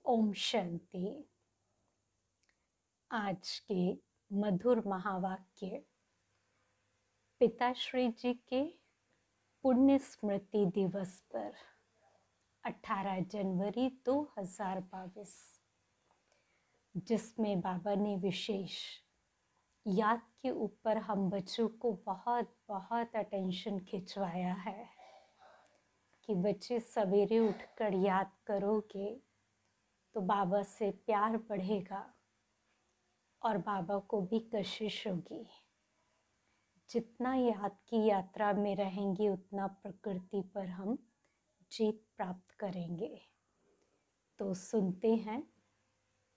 ओम शांति। आज के मधुर महावाक्य पिताश्री जी के पुण्य स्मृति दिवस पर 18 जनवरी 2022, जिसमें बाबा ने विशेष याद के ऊपर हम बच्चों को बहुत बहुत अटेंशन खिंचवाया है कि बच्चे सवेरे उठकर याद करोगे तो बाबा से प्यार बढ़ेगा और बाबा को भी कशिश होगी। जितना याद की यात्रा में रहेंगे उतना प्रकृति पर हम जीत प्राप्त करेंगे। तो सुनते हैं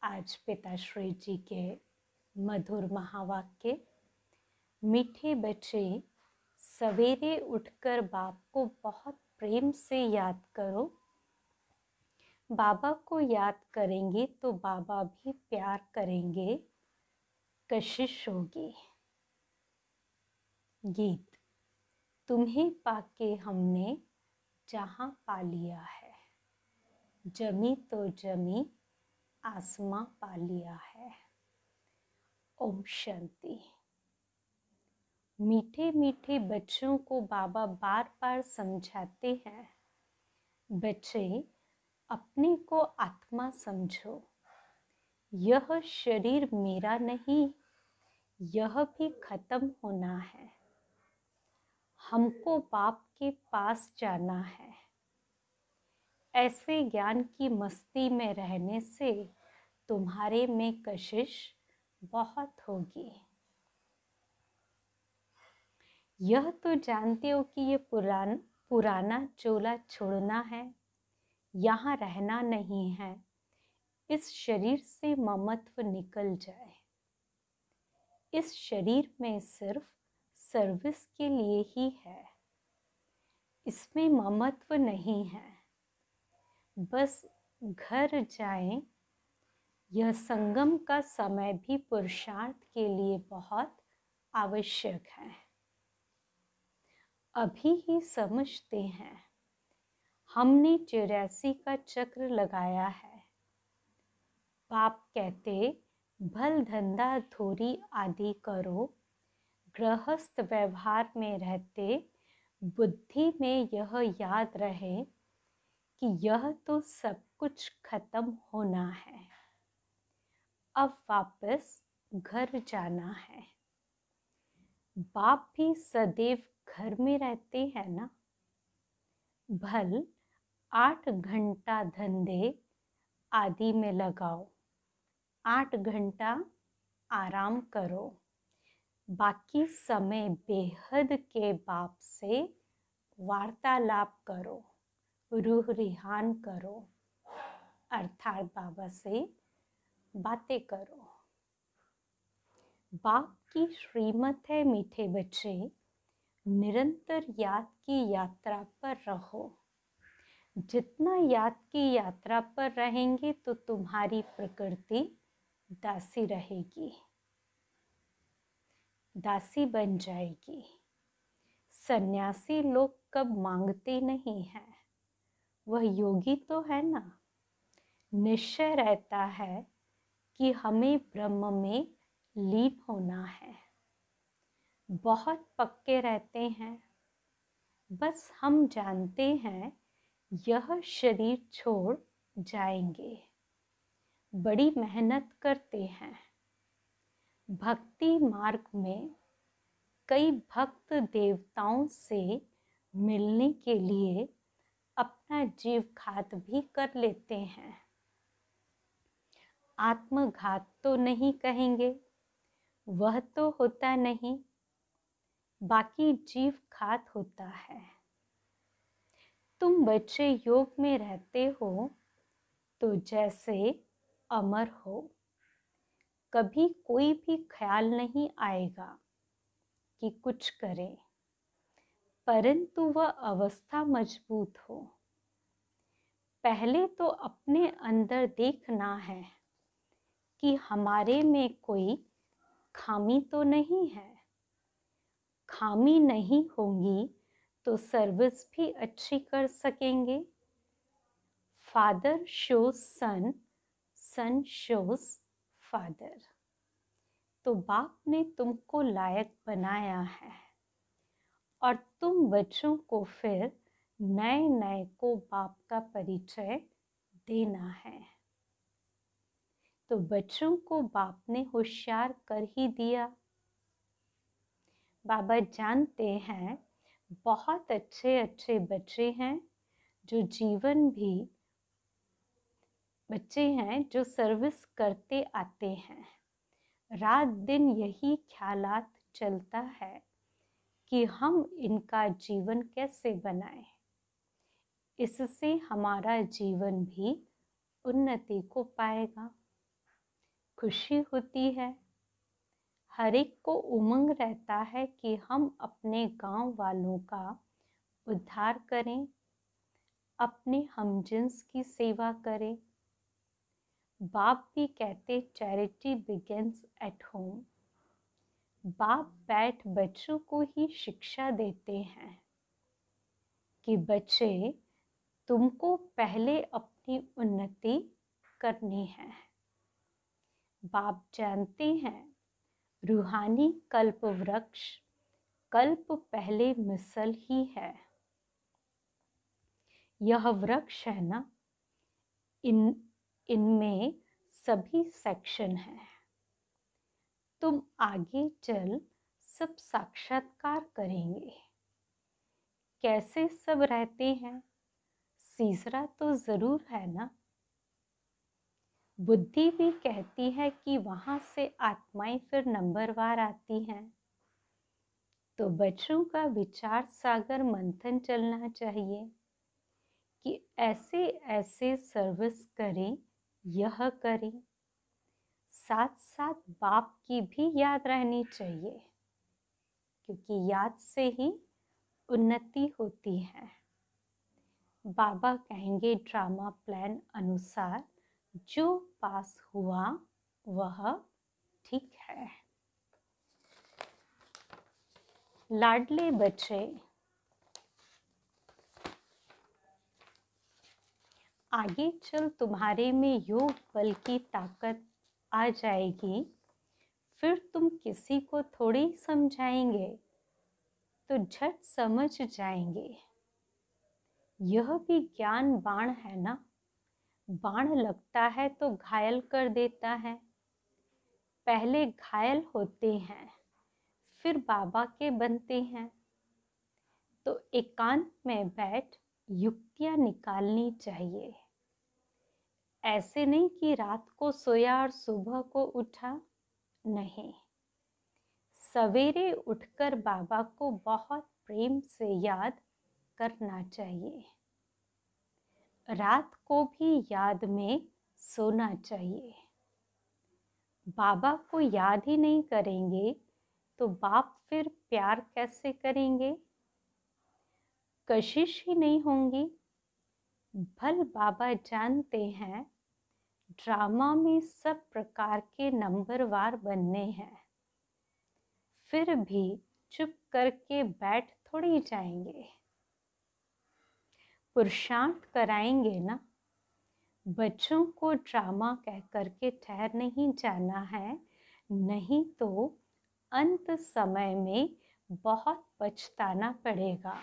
आज पिताश्री जी के मधुर महावाक्य। मीठे बच्चे, सवेरे उठकर बाप को बहुत प्रेम से याद करो। बाबा को याद करेंगे तो बाबा भी प्यार करेंगे, कशिश होगी। गीत। तुम्हें पाके हमने जहाँ पा लिया है, जमी तो जमी आसमां पा लिया है। ओम शांति। मीठे मीठे बच्चों को बाबा बार बार समझाते हैं, बच्चे अपने को आत्मा समझो। यह शरीर मेरा नहीं, यह भी खत्म होना है। हमको बाप के पास जाना है। ऐसे ज्ञान की मस्ती में रहने से तुम्हारे में कशिश बहुत होगी। यह तो जानते हो कि ये पुराना चोला छोड़ना है, यहाँ रहना नहीं है। इस शरीर से ममत्व निकल जाए। इस शरीर में सिर्फ सर्विस के लिए ही है, इसमें ममत्व नहीं है। बस घर जाएं। यह संगम का समय भी पुरुषार्थ के लिए बहुत आवश्यक है। अभी ही समझते हैं, हमने 84 का चक्र लगाया है। बाप कहते, भल धंधा धोरी आदि करो। गृहस्थ व्यवहार में रहते बुद्धि में यह याद रहे कि यह तो सब कुछ खत्म होना है। अब वापस घर जाना है। बाप भी सदैव घर में रहते हैं ना। भल 8 घंटा धंधे आदि में लगाओ, 8 घंटा आराम करो। बाकी समय बेहद के बाप से वार्तालाप करो, रूह रिहान करो, अर्थात बाबा से बातें करो। बाप की श्रीमत है मीठे बच्चे, निरंतर याद की यात्रा पर रहो। जितना याद की यात्रा पर रहेंगे तो तुम्हारी प्रकृति दासी रहेगी, दासी बन जाएगी। सन्यासी लोग कब मांगते नहीं हैं, वह योगी तो है ना। निश्चय रहता है कि हमें ब्रह्म में लीन होना है। बहुत पक्के रहते हैं, बस हम जानते हैं यह शरीर छोड़ जाएंगे। बड़ी मेहनत करते हैं। भक्ति मार्ग में कई भक्त देवताओं से मिलने के लिए अपना जीव घात भी कर लेते हैं। आत्मघात तो नहीं कहेंगे, वह तो होता नहीं, बाकी जीव घात होता है। तुम बच्चे योग में रहते हो तो जैसे अमर हो, कभी कोई भी ख्याल नहीं आएगा कि कुछ करें, परंतु वह अवस्था मजबूत हो। पहले तो अपने अंदर देखना है कि हमारे में कोई खामी तो नहीं है। खामी नहीं होगी तो सर्विस भी अच्छी कर सकेंगे। फादर शोज सन सन शोज फादर। तो बाप ने तुमको लायक बनाया है और तुम बच्चों को फिर नए नए को बाप का परिचय देना है। तो बच्चों को बाप ने होशियार कर ही दिया। बाबा जानते हैं बहुत अच्छे अच्छे बच्चे हैं जो जीवन भी बच्चे हैं जो सर्विस करते आते हैं। रात दिन यही ख्यालात चलता है कि हम इनका जीवन कैसे बनाएं, इससे हमारा जीवन भी उन्नति को पाएगा। खुशी होती है, हर एक को उमंग रहता है कि हम अपने गांव वालों का उद्धार करें, अपने हमजिन्स की सेवा करें। बाप भी कहते चैरिटी बिगिंस एट होम। बाप बैठ बच्चों को ही शिक्षा देते हैं कि बच्चे तुमको पहले अपनी उन्नति करनी है। बाप जानते हैं रूहानी कल्प वृक्ष कल्प पहले मिसल ही है। यह वृक्ष है ना, इनमें सभी सेक्शन हैं। तुम आगे चल सब साक्षात्कार करेंगे। कैसे सब रहते हैं, तीसरा तो जरूर है ना। बुद्धि भी कहती है कि वहां से आत्माएं फिर नंबरवार आती हैं। तो बच्चों का विचार सागर मंथन चलना चाहिए कि ऐसे ऐसे सर्विस करें, यह करें। साथ साथ बाप की भी याद रहनी चाहिए, क्योंकि याद से ही उन्नति होती है। बाबा कहेंगे ड्रामा प्लान अनुसार जो पास हुआ वह ठीक है। लाडले बच्चे, आगे चल तुम्हारे में योग बल की ताकत आ जाएगी, फिर तुम किसी को थोड़ी समझाएंगे, तो झट समझ जाएंगे। यह भी ज्ञान बाण है ना। बाण लगता है तो घायल कर देता है। पहले घायल होते हैं, फिर बाबा के बनते हैं। तो एकांत में बैठ युक्तियां निकालनी चाहिए। ऐसे नहीं कि रात को सोया और सुबह को उठा, नहीं। सवेरे उठकर बाबा को बहुत प्रेम से याद करना चाहिए। रात को भी याद में सोना चाहिए। बाबा को याद ही नहीं करेंगे तो बाप फिर प्यार कैसे करेंगे, कशिश ही नहीं होंगी। भल बाबा जानते हैं ड्रामा में सब प्रकार के नंबरवार बनने हैं, फिर भी चुप करके बैठ थोड़ी जाएंगे। पुरुषार्थ कराएंगे ना। बच्चों को ड्रामा कह करके ठहर नहीं जाना है, नहीं तो अंत समय में बहुत पछताना पड़ेगा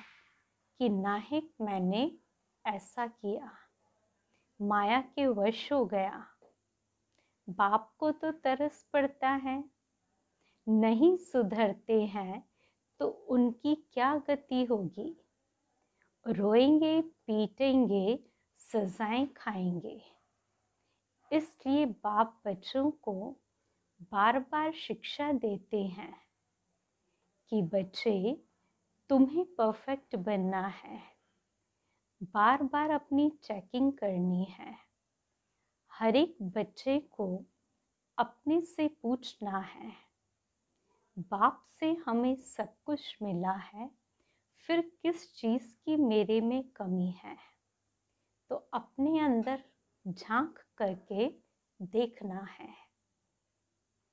कि नाहिक मैंने ऐसा किया, माया के वश हो गया। बाप को तो तरस पड़ता है, नहीं सुधरते हैं तो उनकी क्या गति होगी। रोएंगे, पीटेंगे, सजाएं खाएंगे। इसलिए बाप बच्चों को बार बार शिक्षा देते हैं कि बच्चे तुम्हें परफेक्ट बनना है। बार बार अपनी चेकिंग करनी है। हर एक बच्चे को अपने से पूछना है, बाप से हमें सब कुछ मिला है, फिर किस चीज़ की मेरे में कमी है। तो अपने अंदर झांक करके देखना है।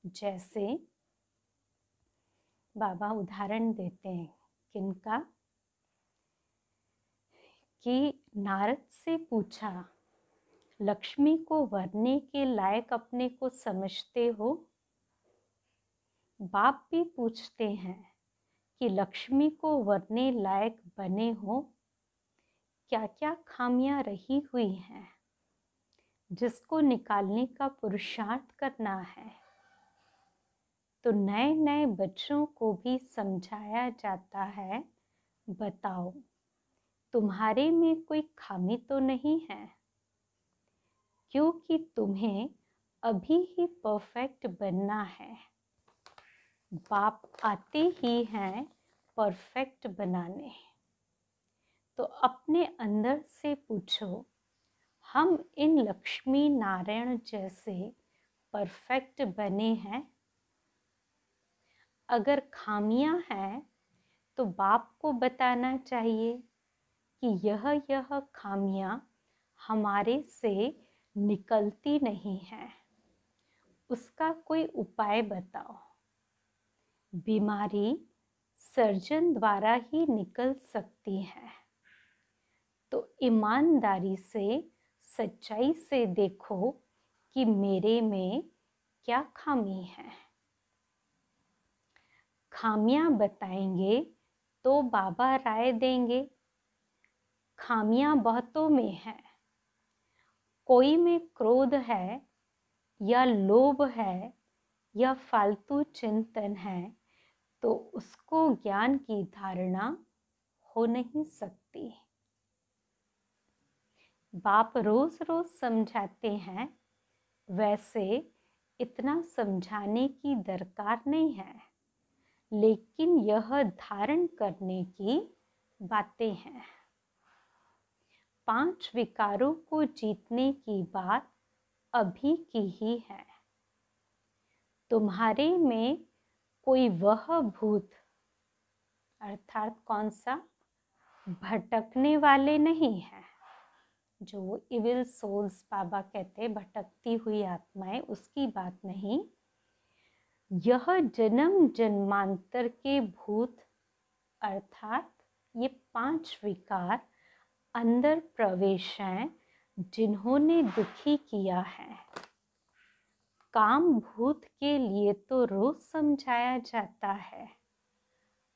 जैसे बाबा उदाहरण देते हैं किनका, कि नारद से पूछा लक्ष्मी को वरने के लायक अपने को समझते हो? बाप भी पूछते हैं कि लक्ष्मी को वरने लायक बने हो? क्या क्या खामियां रही हुई हैं जिसको निकालने का पुरुषार्थ करना है? तो नए नए बच्चों को भी समझाया जाता है, बताओ तुम्हारे में कोई खामी तो नहीं है, क्योंकि तुम्हें अभी ही परफेक्ट बनना है। बाप आते ही हैं परफेक्ट बनाने। तो अपने अंदर से पूछो, हम इन लक्ष्मी नारायण जैसे परफेक्ट बने हैं? अगर खामियां हैं तो बाप को बताना चाहिए कि यह खामियां हमारे से निकलती नहीं हैं, उसका कोई उपाय बताओ। बीमारी सर्जन द्वारा ही निकल सकती है, तो ईमानदारी से सच्चाई से देखो कि मेरे में क्या खामी है। खामियां बताएंगे तो बाबा राय देंगे। खामियां बहुतों में है, कोई में क्रोध है या लोभ है या फालतू चिंतन है, तो उसको ज्ञान की धारणा हो नहीं सकती। बाप रोज रोज समझाते हैं, वैसे इतना समझाने की दरकार नहीं है, लेकिन यह धारण करने की बातें हैं। 5 विकारों को जीतने की बात अभी की ही है। तुम्हारे में कोई वह भूत अर्थात कौन सा भटकने वाले नहीं है, जो इविल सोल्स बाबा कहते हैं भटकती हुई आत्माएं, उसकी बात नहीं। यह जन्म जन्मांतर के भूत अर्थात ये 5 विकार अंदर प्रवेश हैं जिन्होंने दुखी किया है। काम भूत के लिए तो रोज समझाया जाता है,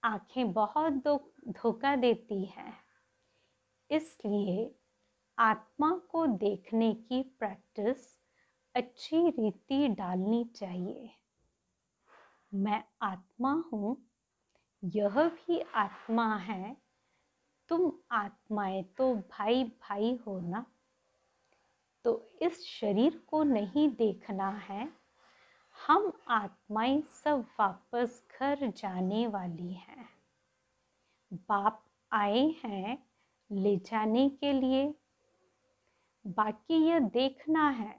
आंखें बहुत धोखा देती हैं, इसलिए आत्मा को देखने की प्रैक्टिस अच्छी रीति डालनी चाहिए। मैं आत्मा हूँ, यह भी आत्मा है, तुम आत्माएं तो भाई भाई हो ना। तो इस शरीर को नहीं देखना है, हम आत्माएं सब वापस घर जाने वाली हैं। बाप आए हैं ले जाने के लिए, बाकी यह देखना है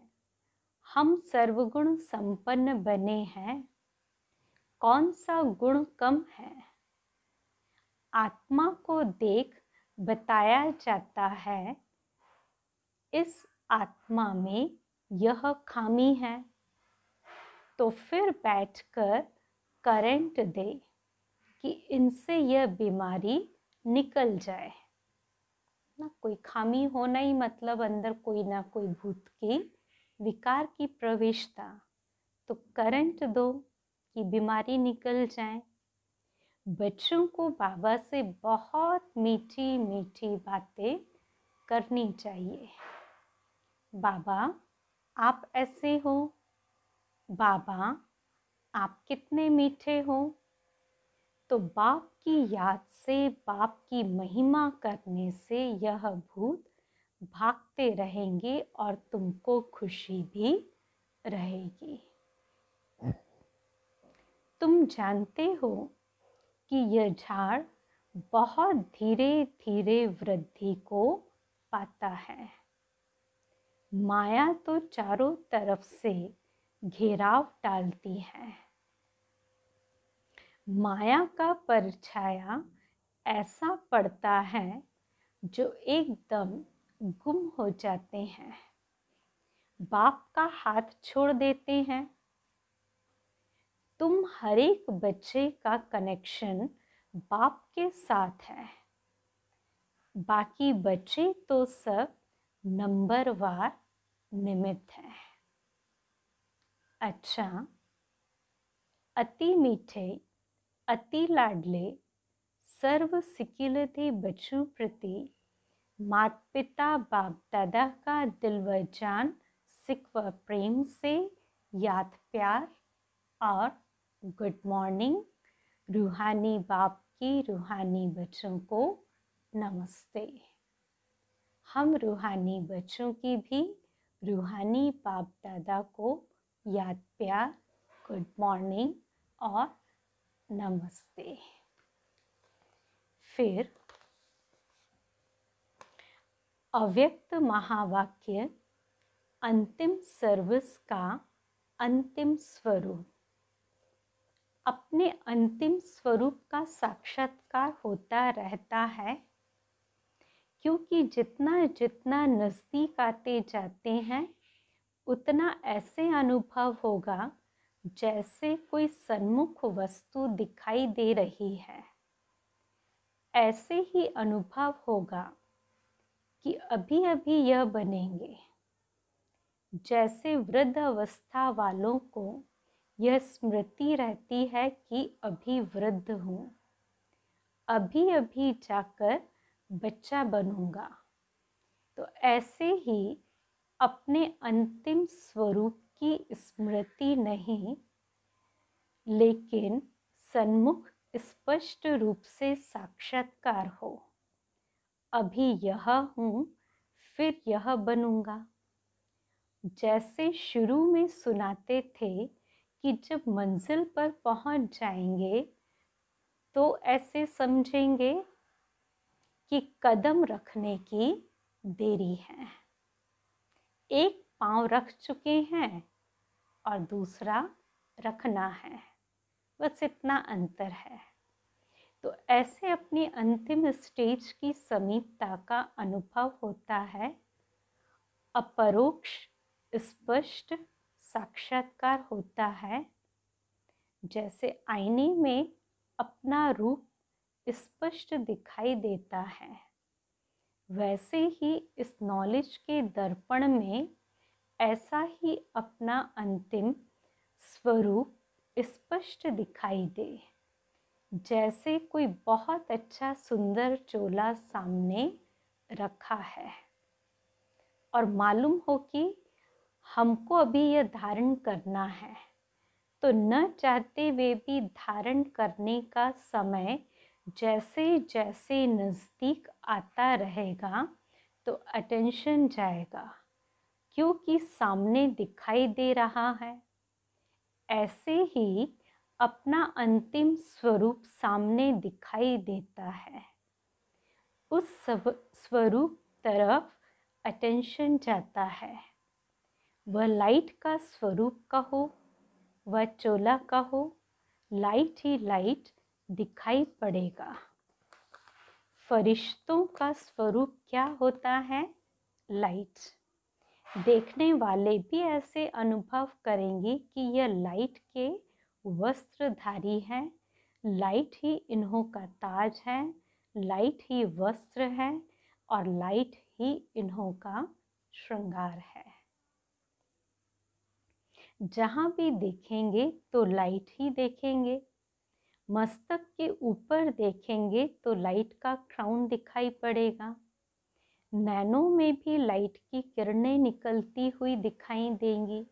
हम सर्वगुण संपन्न बने हैं, कौन सा गुण कम है। आत्मा को देख बताया जाता है, इस आत्मा में यह खामी है, तो फिर बैठकर करंट दे कि इनसे यह बीमारी निकल जाए ना। कोई खामी होना ही मतलब अंदर कोई ना कोई भूत की विकार की प्रवेशता, तो करंट दो कि बीमारी निकल जाए। बच्चों को बाबा से बहुत मीठी मीठी बातें करनी चाहिए। बाबा आप ऐसे हो, बाबा आप कितने मीठे हो। तो बाप की याद से, बाप की महिमा करने से यह भूत भागते रहेंगे और तुमको खुशी भी रहेगी। तुम जानते हो कि यह झाड़ बहुत धीरे धीरे वृद्धि को पाता है। माया तो चारों तरफ से घेराव डालती है। माया का परछाया ऐसा पड़ता है जो एकदम गुम हो जाते हैं, बाप का हाथ छोड़ देते हैं। तुम हर एक बच्चे का कनेक्शन बाप के साथ है, बाकी बच्चे तो सब नंबरवार निमित्त है। अच्छा, अति मीठे, अति लाडले, सर्व सिकिलते बच्चों प्रति माता पिता बाप दादा का दिल व जान सिक व प्रेम से याद प्यार और गुड मॉर्निंग। रूहानी बाप की रूहानी बच्चों को नमस्ते। हम रूहानी बच्चों की भी रूहानी बाप दादा को याद प्यार, गुड मॉर्निंग और नमस्ते। फिर अव्यक्त महावाक्य अंतिम सर्विस का अंतिम स्वरूप। अपने अंतिम स्वरूप का साक्षात्कार होता रहता है, क्योंकि जितना जितना नज़दीक आते जाते हैं उतना ऐसे अनुभव होगा जैसे कोई सन्मुख वस्तु दिखाई दे रही है। ऐसे ही अनुभव होगा कि अभी अभी यह बनेंगे। जैसे वृद्ध अवस्था वालों को यह स्मृति रहती है कि अभी वृद्ध हूँ, अभी अभी जाकर बच्चा बनूंगा। तो ऐसे ही अपने अंतिम स्वरूप की स्मृति नहीं, लेकिन सन्मुख स्पष्ट रूप से साक्षात्कार हो। अभी यह हूँ, फिर यह बनूंगा। जैसे शुरू में सुनाते थे कि जब मंजिल पर पहुंच जाएंगे तो ऐसे समझेंगे कि कदम रखने की देरी है। एक पांव रख चुके हैं और दूसरा रखना है, बस इतना अंतर है। तो ऐसे अपनी अंतिम स्टेज की समीपता का अनुभव होता है। अपरोक्ष स्पष्ट साक्षात्कार होता है। जैसे आईने में अपना रूप स्पष्ट दिखाई देता है, वैसे ही इस नॉलेज के दर्पण में ऐसा ही अपना अंतिम स्वरूप स्पष्ट दिखाई दे। जैसे कोई बहुत अच्छा सुंदर चोला सामने रखा है और मालूम हो कि हमको अभी यह धारण करना है, तो न चाहते हुए भी धारण करने का समय जैसे जैसे नज़दीक आता रहेगा तो अटेंशन जाएगा, क्योंकि सामने दिखाई दे रहा है। ऐसे ही अपना अंतिम स्वरूप सामने दिखाई देता है। उस स्वरूप तरफ अटेंशन जाता है। वह लाइट का स्वरूप कहो, वह चोला कहो, लाइट ही लाइट दिखाई पड़ेगा। फरिश्तों का स्वरूप क्या होता है? लाइट। देखने वाले भी ऐसे अनुभव करेंगे कि यह लाइट के वस्त्रधारी हैं, लाइट ही इन्हों का ताज है, लाइट ही वस्त्र है और लाइट ही इन्हों का श्रृंगार है। जहाँ भी देखेंगे तो लाइट ही देखेंगे। मस्तक के ऊपर देखेंगे तो लाइट का क्राउन दिखाई पड़ेगा। नैनो में भी लाइट की किरणें निकलती हुई दिखाई देंगी।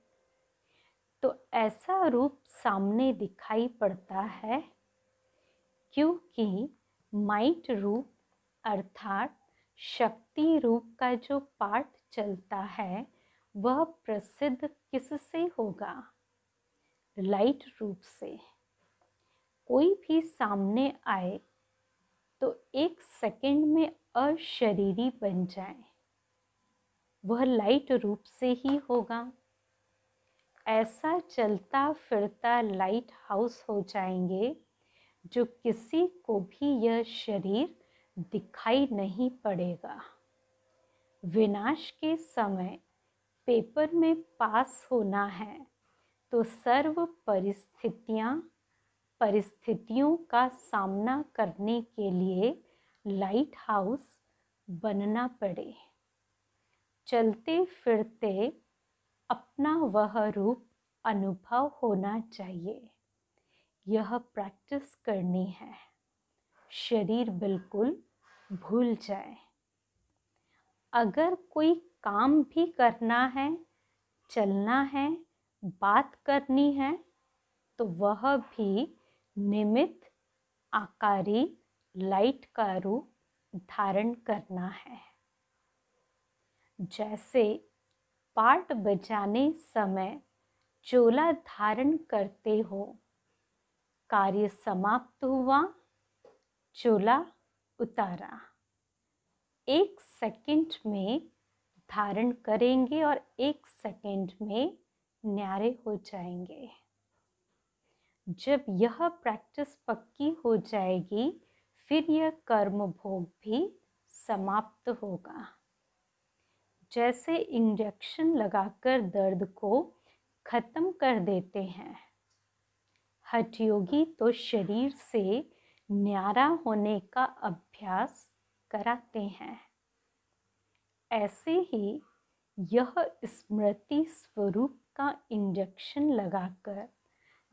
तो ऐसा रूप सामने दिखाई पड़ता है, क्योंकि माइट रूप अर्थात शक्ति रूप का जो पाठ चलता है वह प्रसिद्ध किससे होगा? लाइट रूप से। कोई भी सामने आए तो एक सेकंड में अशरीरी बन जाए, वह लाइट रूप से ही होगा। ऐसा चलता फिरता लाइट हाउस हो जाएंगे जो किसी को भी यह शरीर दिखाई नहीं पड़ेगा। विनाश के समय पेपर में पास होना है तो सर्व परिस्थितियों का सामना करने के लिए लाइट हाउस बनना पड़े। चलते फिरते अपना वह रूप अनुभव होना चाहिए। यह प्रैक्टिस करनी है। शरीर बिल्कुल भूल जाए। अगर कोई काम भी करना है, चलना है, बात करनी है, तो वह भी निमित्त आकारी लाइट का रूप धारण करना है। जैसे पाट बजाने समय चोला धारण करते हो, कार्य समाप्त हुआ, चोला उतारा, 1 सेकंड में धारण करेंगे और 1 सेकंड में न्यारे हो जाएंगे। जब यह प्रैक्टिस पक्की हो जाएगी, फिर यह कर्म भोग भी समाप्त होगा। जैसे इंजेक्शन लगाकर दर्द को खत्म कर देते हैं, हठयोगी तो शरीर से न्यारा होने का अभ्यास कराते हैं। ऐसे ही यह स्मृति स्वरूप का इंजेक्शन लगाकर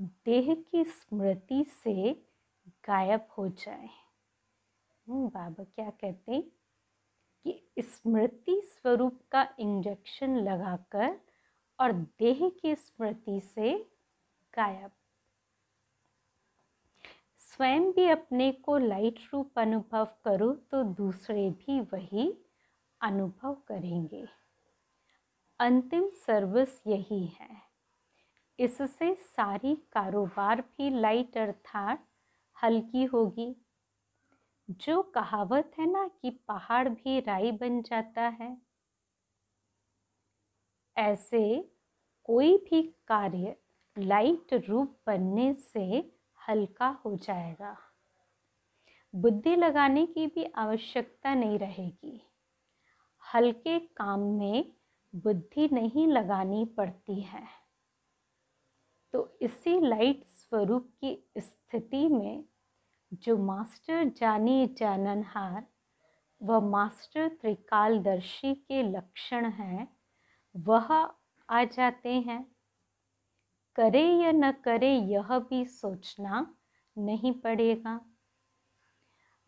देह की स्मृति से गायब हो जाए। बाबा क्या कहते हैं कि स्मृति स्वरूप का इंजेक्शन लगाकर और देह की स्मृति से गायब। स्वयं भी अपने को लाइट रूप अनुभव करो तो दूसरे भी वही अनुभव करेंगे। अंतिम सर्विस यही है। इससे सारी कारोबार भी लाइट अर्थात हल्की होगी। जो कहावत है ना कि पहाड़ भी राई बन जाता है, ऐसे कोई भी कार्य लाइट रूप बनने से हल्का हो जाएगा। बुद्धि लगाने की भी आवश्यकता नहीं रहेगी। हल्के काम में बुद्धि नहीं लगानी पड़ती है। तो इसी लाइट स्वरूप की स्थिति में जो मास्टर जानी जाननहार व मास्टर त्रिकालदर्शी के लक्षण हैं, वह आ जाते हैं। करे या न करे यह भी सोचना नहीं पड़ेगा।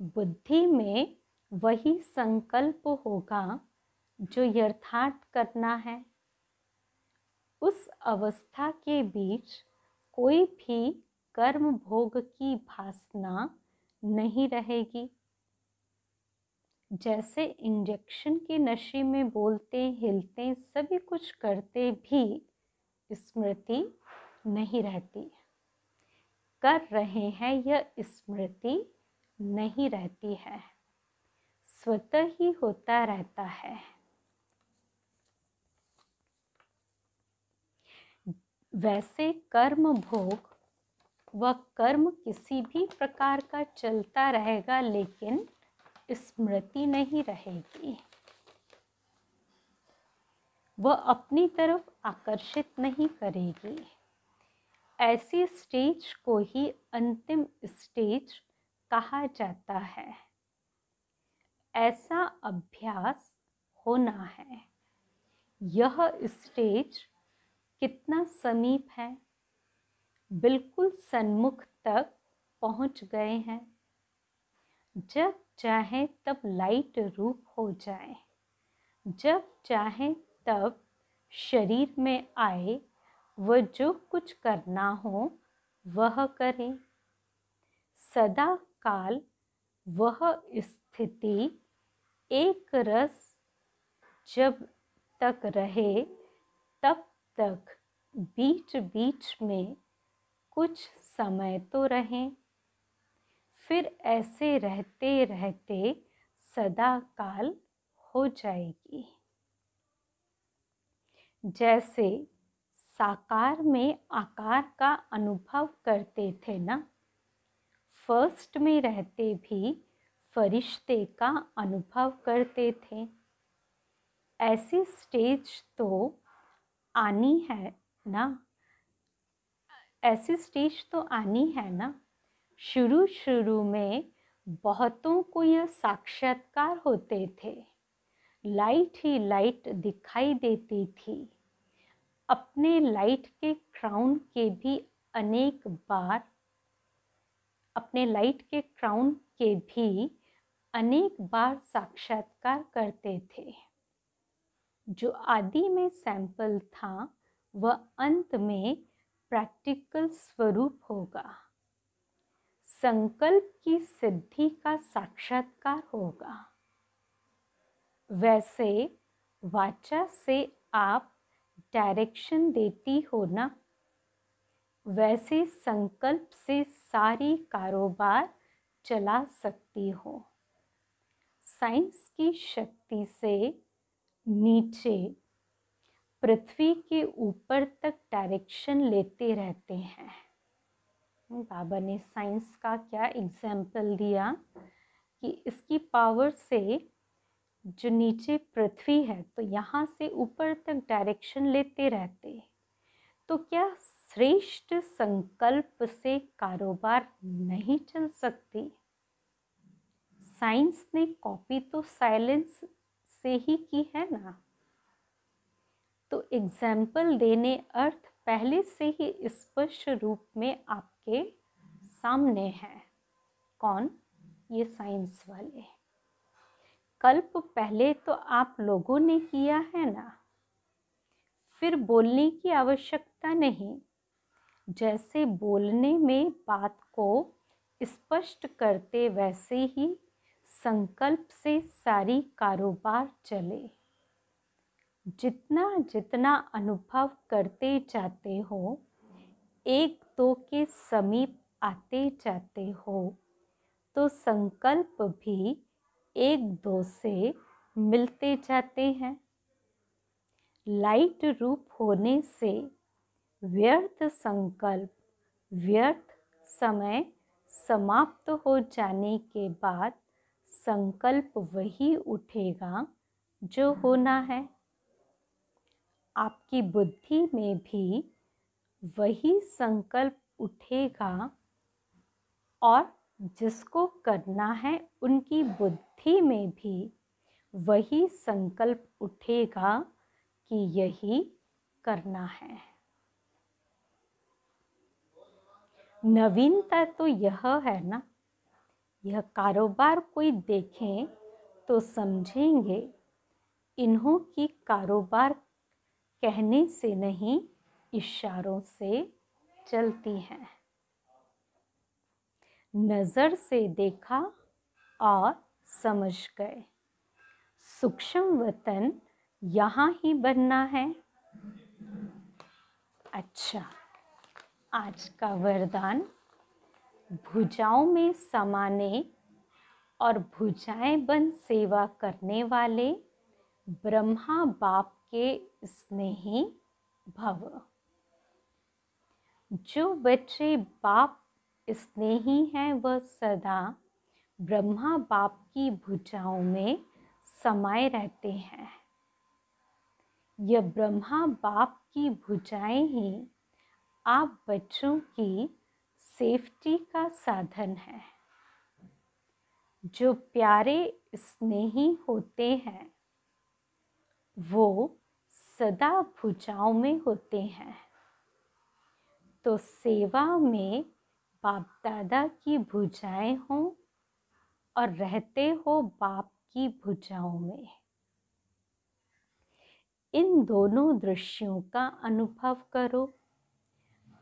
बुद्धि में वही संकल्प होगा जो यथार्थ करना है। उस अवस्था के बीच कोई भी कर्म भोग की भासना नहीं रहेगी। जैसे इंजेक्शन के नशे में बोलते, हिलते, सभी कुछ करते भी स्मृति नहीं रहती। कर रहे हैं यह स्मृति नहीं रहती है, स्वतः ही होता रहता है। वैसे कर्म भोग व कर्म किसी भी प्रकार का चलता रहेगा, लेकिन स्मृति नहीं रहेगी। वह अपनी तरफ आकर्षित नहीं करेगी। ऐसी स्टेज को ही अंतिम स्टेज कहा जाता है। ऐसा अभ्यास होना है। यह स्टेज कितना समीप है, बिल्कुल सन्मुख तक पहुंच गए हैं। जब चाहे तब लाइट रूप हो जाए, जब चाहे तब शरीर में आए, वह जो कुछ करना हो वह करे। सदा काल वह स्थिति एक रस जब तक रहे, तब तक बीच बीच में कुछ समय तो रहें। फिर ऐसे रहते रहते सदा काल हो जाएगी। जैसे साकार में आकार का अनुभव करते थे ना, फर्स्ट में रहते भी फरिश्ते का अनुभव करते थे। ऐसी स्टेज तो आनी है ना, ऐसी स्टेज तो आनी है ना। शुरू शुरू में बहुतों को यह साक्षात्कार होते थे, लाइट ही लाइट दिखाई देती थी। अपने लाइट के क्राउन के भी अनेक बार अपने लाइट के क्राउन के भी अनेक बार साक्षात्कार करते थे। जो आदि में सैंपल था वह अंत में प्रैक्टिकल स्वरूप होगा, संकल्प की सिद्धि का साक्षात्कार होगा। वैसे वाचा से आप डायरेक्शन देती हो ना, वैसे संकल्प से सारी कारोबार चला सकती हो। साइंस की शक्ति से नीचे पृथ्वी के ऊपर तक डायरेक्शन लेते रहते हैं। बाबा ने साइंस का क्या एग्जाम्पल दिया कि इसकी पावर से जो नीचे पृथ्वी है तो यहाँ से ऊपर तक डायरेक्शन लेते रहते, तो क्या श्रेष्ठ संकल्प से कारोबार नहीं चल सकती? साइंस ने कॉपी तो साइलेंस से ही की है ना। तो एग्जाम्पल देने अर्थ पहले से ही स्पष्ट रूप में आपके सामने है। कौन? ये साइंस वाले। कल्प पहले तो आप लोगों ने किया है ना, फिर बोलने की आवश्यकता नहीं। जैसे बोलने में बात को स्पष्ट करते वैसे ही संकल्प से सारी कारोबार चले। जितना जितना अनुभव करते जाते हो, एक दो के समीप आते जाते हो, तो संकल्प भी एक दो से मिलते जाते हैं। लाइट रूप होने से व्यर्थ संकल्प, व्यर्थ समय समाप्त हो जाने के बाद संकल्प वही उठेगा जो होना है। आपकी बुद्धि में भी वही संकल्प उठेगा और जिसको करना है उनकी बुद्धि में भी वही संकल्प उठेगा कि यही करना है। नवीनता तो यह है ना, यह कारोबार कोई देखें तो समझेंगे इन्हों की कारोबार कहने से नहीं इशारों से चलती है। नजर से देखा और समझ गए। सूक्ष्म वतन यहाँ ही बनना है। अच्छा, आज का वरदान, भुजाओं में समाने और भुजाएं बन सेवा करने वाले ब्रह्मा बाप के स्नेही भव। जो बच्चे बाप स्नेही हैं वह सदा ब्रह्मा बाप की भुजाओं में समाये रहते हैं। यह ब्रह्मा बाप की भुजाएं ही आप बच्चों की सेफ्टी का साधन है। जो प्यारे स्नेही होते हैं वो सदा भुजाओं में होते हैं। तो सेवा में बाप दादा की भुजाएं हों और रहते हो बाप की भुजाओं में। इन दोनों दृश्यों का अनुभव करो।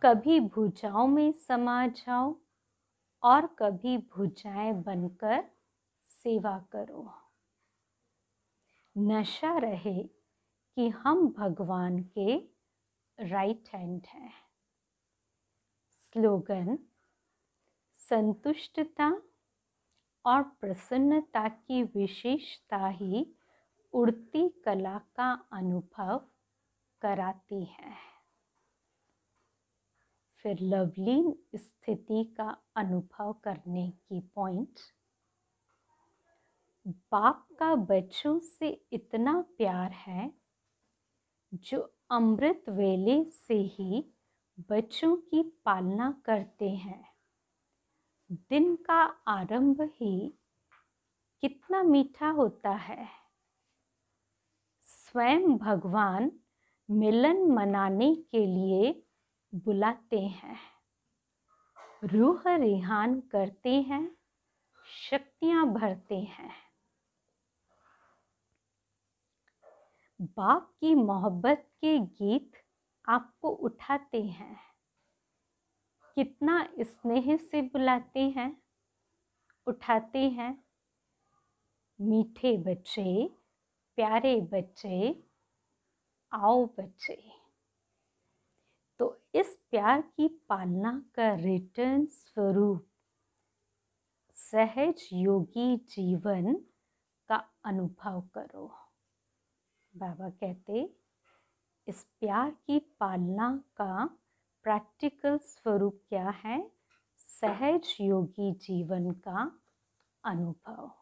कभी भुजाओं में समा जाओ और कभी भुजाएं बनकर सेवा करो। नशा रहे कि हम भगवान के राइट हैंड हैं। स्लोगन, संतुष्टता और प्रसन्नता की विशेषता ही उड़ती कला का अनुभव कराती है। फिर लवलीन स्थिति का अनुभव करने की पॉइंट, बाप का बच्चों से इतना प्यार है जो अमृत वेले से ही बच्चों की पालना करते हैं। दिन का आरंभ ही कितना मीठा होता है। स्वयं भगवान मिलन मनाने के लिए बुलाते हैं, रूह रिहान करते हैं, शक्तियां भरते हैं। बाप की मोहब्बत के गीत आपको उठाते हैं, कितना स्नेह से बुलाते हैं, उठाते हैं। मीठे बच्चे, प्यारे बच्चे, आओ बच्चे। तो इस प्यार की पालना का रिटर्न स्वरूप सहज योगी जीवन का अनुभव करो। बाबा कहते इस प्यार की पालना का प्रैक्टिकल स्वरूप क्या है? सहज योगी जीवन का अनुभव।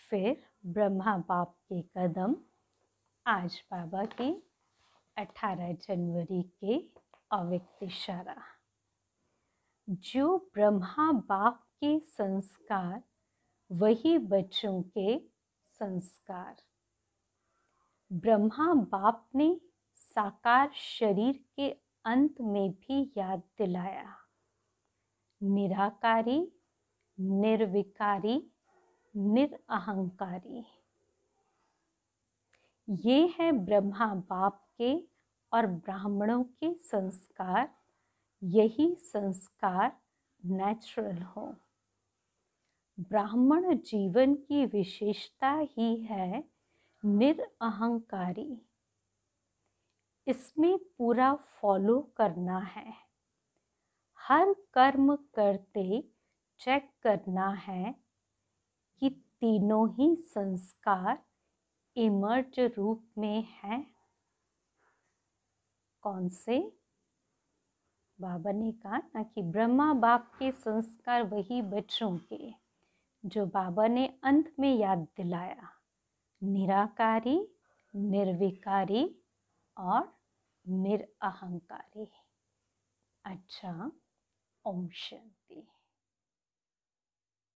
फिर ब्रह्मा बाप के कदम आज बाबा की 18 जनवरी के अव्यक्त इशारा। जो ब्रह्मा बाप के संस्कार वही बच्चों के संस्कार। ब्रह्मा बाप ने साकार शरीर के अंत में भी याद दिलाया, निराकारी, निर्विकारी, निरअहंकारी। ये है ब्रह्मा बाप के और ब्राह्मणों के संस्कार। यही संस्कार नेचुरल हो। ब्राह्मण जीवन की विशेषता ही है निरअहंकारी। इसमें पूरा फॉलो करना है। हर कर्म करते चेक करना है कि तीनों ही संस्कार इमर्ज रूप में हैं। कौन से? बाबा ने कहा ना कि ब्रह्मा बाप के संस्कार वही बच्चों के, जो बाबा ने अंत में याद दिलाया, निराकारी, निर्विकारी और निरअहंकारी। अच्छा, ओम शांति।